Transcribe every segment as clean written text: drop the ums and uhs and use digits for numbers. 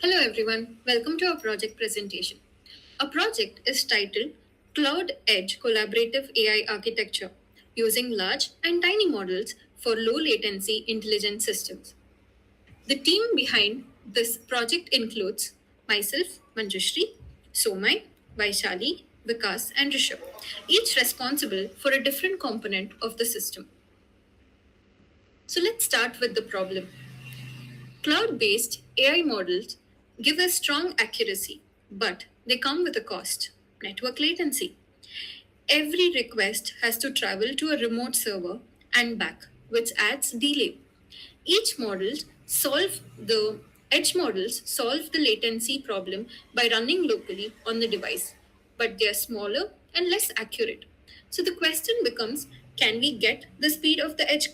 Hello everyone, welcome to our project presentation. Our project is titled Cloud Edge Collaborative AI Architecture using large and tiny models for low latency intelligent systems. The team behind this project includes myself, Manjushri, Somai, Vaishali, Vikas, and Rishabh, each responsible for a different component of the system. So let's start with the problem. Cloud based AI models give us strong accuracy, but they come with a cost network latency. Every request has to travel to a remote server and back, which adds delay. Each model solve the Edge models solve the latency problem by running locally on the device, but they are smaller and less accurate. So the question becomes, can we get the speed of the edge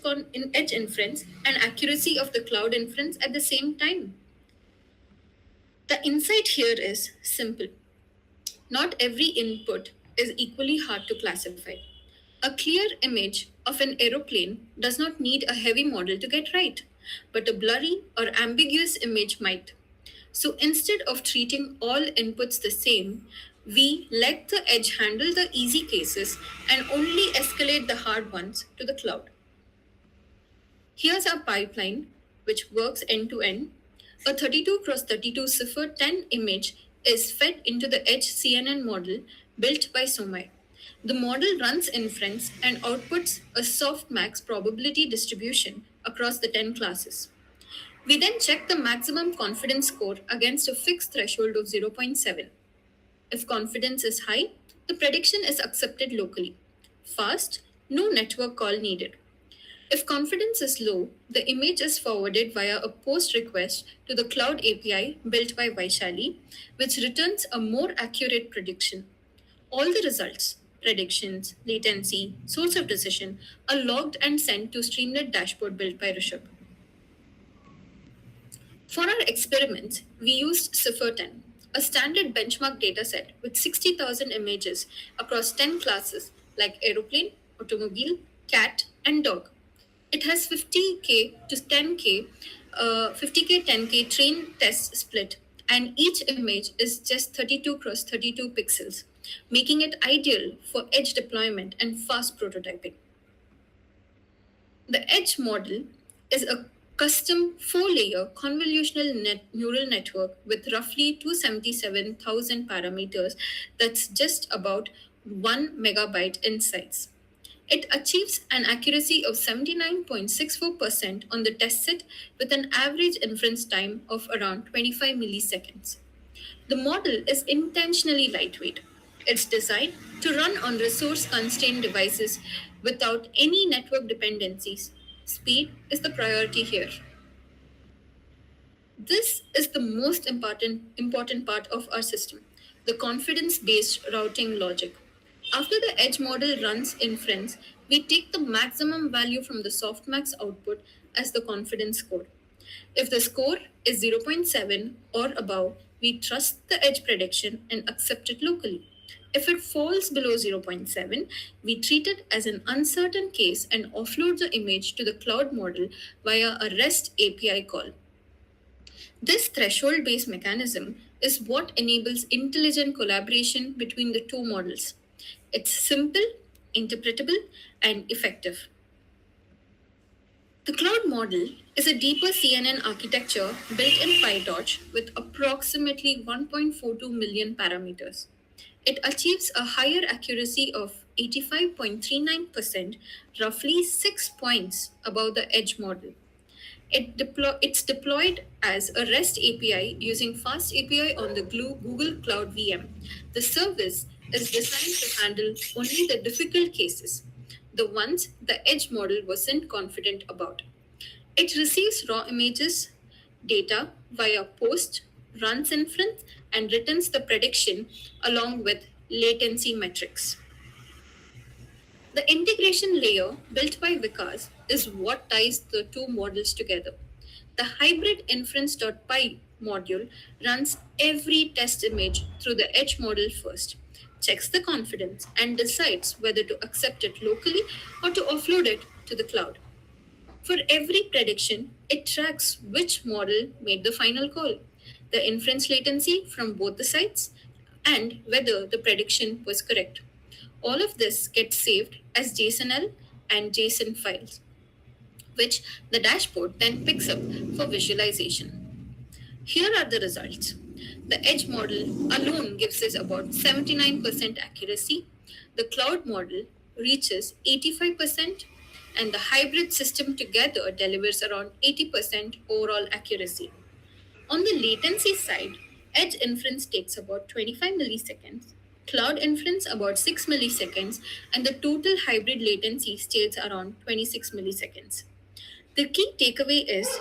inference and accuracy of the cloud inference at the same time? The insight here is simple. Not every input is equally hard to classify. A clear image of an aeroplane does not need a heavy model to get right, but a blurry or ambiguous image might. So instead of treating all inputs the same, we let the edge handle the easy cases and only escalate the hard ones to the cloud. Here's our pipeline, which works end to end. A 32 cross 32 Cipher 10 image is fed into the Edge CNN model built by Somai. The model runs inference and outputs a softmax probability distribution across the 10 classes. We then check the maximum confidence score against a fixed threshold of zero point 0.7. If confidence is high, the prediction is accepted locally. Fast, no network call needed. If confidence is low, the image is forwarded via a post request to the Cloud API built by Vaishali, which returns a more accurate prediction. All the results, predictions, latency, source of decision, are logged and sent to Streamlit dashboard built by Rishabh. For our experiments, we used Cipher 10, a standard benchmark dataset with 60,000 images across 10 classes like aeroplane, automobile, cat, and dog. It has 50K to 10K, 50K 10K train test split, and each image is just 32 cross 32 pixels, making it ideal for edge deployment and fast prototyping. The Edge model is a custom four-layer convolutional neural network with roughly 277,000 parameters that's just about 1 megabyte in size. It achieves an accuracy of 79.64% on the test set with an average inference time of around 25 milliseconds. The model is intentionally lightweight. It's designed to run on resource constrained devices without any network dependencies. Speed is the priority here. This is the most important part of our system, the confidence based routing logic. After the edge model runs inference, we take the maximum value from the softmax output as the confidence score. If the score is zero point 0.7 or above, we trust the edge prediction and accept it locally. If it falls below zero point 0.7, we treat it as an uncertain case and offload the image to the cloud model via a REST API call. This threshold based mechanism is what enables intelligent collaboration between the two models. It's simple, interpretable, and effective. The cloud model is a deeper CNN architecture built in PyTorch with approximately 1.42 million parameters. It achieves a higher accuracy of 85.39%, roughly 6 points above the edge model. It's deployed as a REST API using Fast API on the Google Cloud VM. The service is designed to handle only the difficult cases, the ones the edge model wasn't confident about. It receives raw images, data via post, runs inference, and returns the prediction along with latency metrics. The integration layer built by Vikas is what ties the two models together. The hybrid inference.py module runs every test image through the edge model first, checks the confidence, and decides whether to accept it locally or to offload it to the cloud. For every prediction, it tracks which model made the final call. the inference latency from both the sides, and whether the prediction was correct. All of this gets saved as JSON-L and JSON files, which the dashboard then picks up for visualization. Here are the results. The edge model alone gives us about 79% accuracy. The cloud model reaches 85%, and the hybrid system together delivers around 80% overall accuracy. On the latency side, edge inference takes about 25 milliseconds, cloud inference about 6 milliseconds, and the total hybrid latency stays around 26 milliseconds. The key takeaway is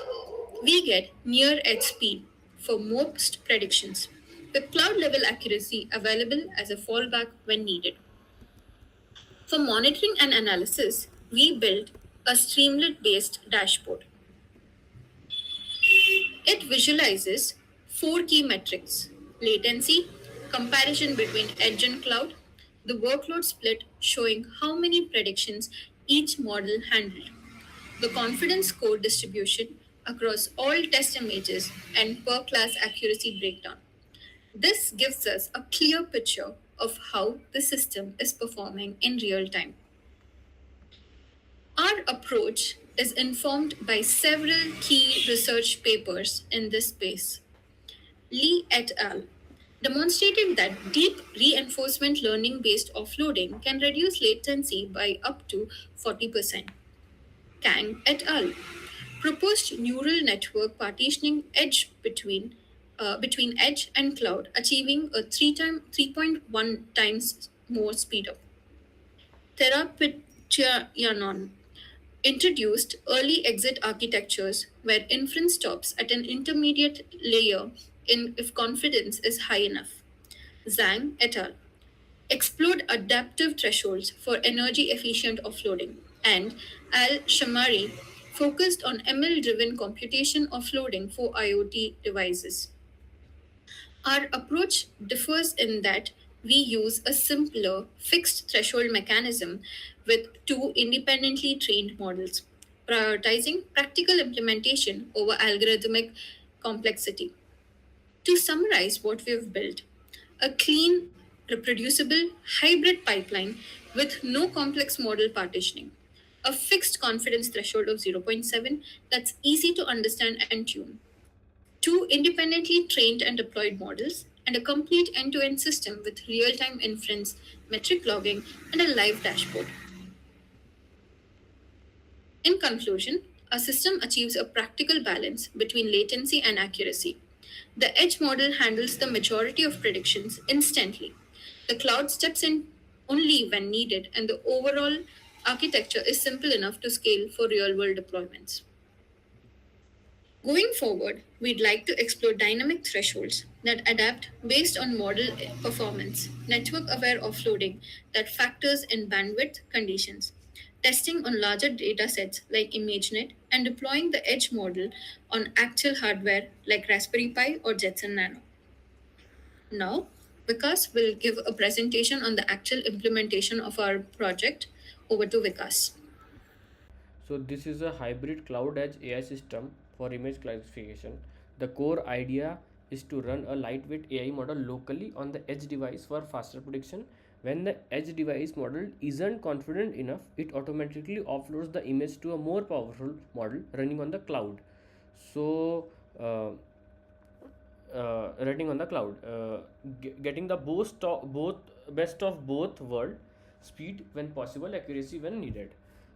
we get near edge speed for most predictions, with cloud level accuracy available as a fallback when needed. For monitoring and analysis, we built a Streamlit based dashboard. It visualizes four key metrics: latency, comparison between edge and cloud, the workload split showing how many predictions each model handled, the confidence score distribution across all test images, and per class accuracy breakdown. This gives us a clear picture of how the system is performing in real time. Our approach is informed by several key research papers in this space. Lee et al. Demonstrated that deep reinforcement learning based offloading can reduce latency by up to 40%. Kang et al. Proposed neural network partitioning edge between edge and cloud, achieving a 3.1 times more speedup. Therapityanon introduced early exit architectures where inference stops at an intermediate layer in if confidence is high enough. Zhang et al. Explored adaptive thresholds for energy efficient offloading, and Al Shamari focused on ML driven computation offloading for IoT devices. Our approach differs in that we use a simpler fixed threshold mechanism with two independently trained models, prioritizing practical implementation over algorithmic complexity. To summarize what we've built: a clean, reproducible, hybrid pipeline with no complex model partitioning, a fixed confidence threshold of zero point 0.7 that's easy to understand and tune, two independently trained and deployed models, and a complete end to end system with real time inference, metric logging, and a live dashboard. In conclusion, our system achieves a practical balance between latency and accuracy. The edge model handles the majority of predictions instantly. The cloud steps in only when needed, and the overall architecture is simple enough to scale for real world deployments. Going forward, we'd like to explore dynamic thresholds that adapt based on model performance, network aware offloading that factors in bandwidth conditions, testing on larger data sets like ImageNet, and deploying the edge model on actual hardware like Raspberry Pi or Jetson Nano. Now, Vikas will give a presentation on the actual implementation of our project. Over to Vikas. So this is a hybrid cloud edge AI system for image classification. The core idea is to run a lightweight AI model locally on the edge device for faster prediction. When the edge device model isn't confident enough, it automatically offloads the image to a more powerful model running on the cloud. So uh, running on the cloud, getting the both best of both world, speed when possible, accuracy when needed.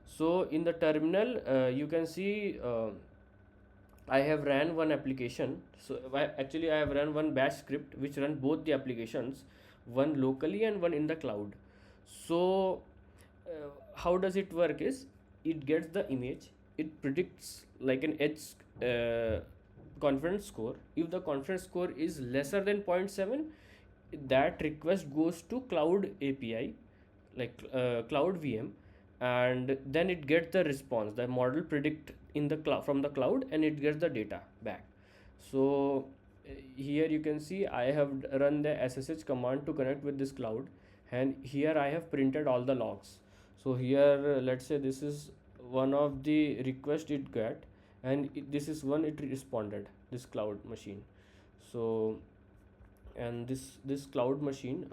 So in the terminal, you can see I have ran one application. So actually I have run one bash script which run both the applications, one locally and one in the cloud. So how does it work is, it gets the image, it predicts like an edge uh, confidence score. If the confidence score is lesser than zero point 0.7, that request goes to cloud API, like cloud VM, and then it gets the response. The model predict in the cloud from the cloud, and it gets the data back. So here you can see I have run the SSH command to connect with this cloud, and here I have printed all the logs. So here let's say this is one of the request it got, and this is one it responded, this cloud machine. So, and this cloud machine,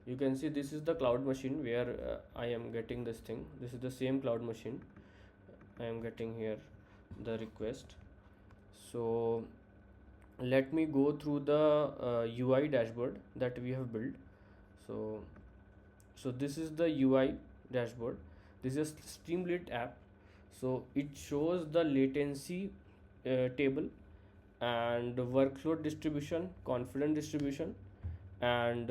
you can see this is the cloud machine where I am getting this thing. This is the same cloud machine I am getting here, the request. So let me go through the UI dashboard that we have built. So this is the UI dashboard. This is Streamlit app. So it shows the latency table and workload distribution, confidence distribution, and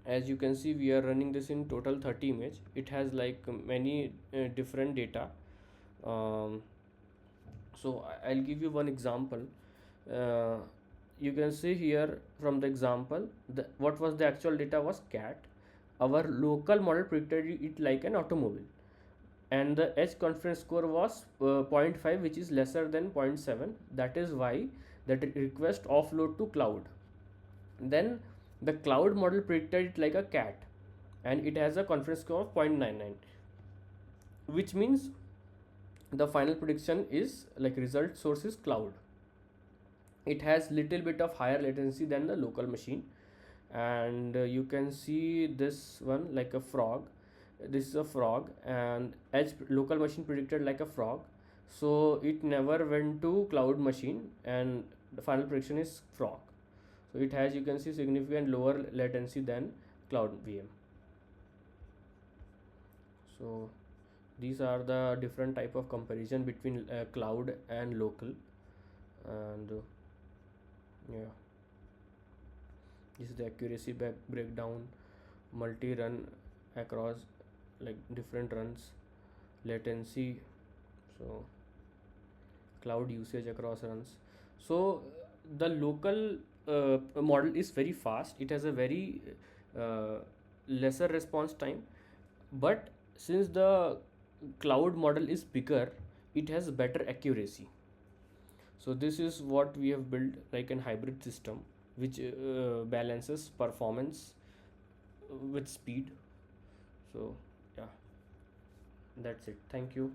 as you can see, we are running this in total 30 image. It has like many different data. um, so I'll give you one example. uh, you can see here from the example, what was the actual data was cat. Our local model predicted it like an automobile, and the edge confidence score was zero point 0.5, which is lesser than 0.7. That is why that request offload to cloud. Then the cloud model predicted it like a cat, and it has a confidence score of 0.99, which means the final prediction is like result source is cloud. It has little bit of higher latency than the local machine. And you can see this one like a frog. This is a frog, and edge local machine predicted like a frog, so it never went to cloud machine, and the final prediction is frog. So it has, you can see, significant lower latency than cloud VM. So these are the different type of comparison between cloud and local. And yeah, this is the accuracy breakdown, multi-run across like different runs, latency, so cloud usage across runs. So the local model is very fast. It has a very uh, lesser response time, but since the cloud model is bigger, it has better accuracy. So this is what we have built, like an hybrid system which balances performance with speed. So yeah, that's it. Thank you.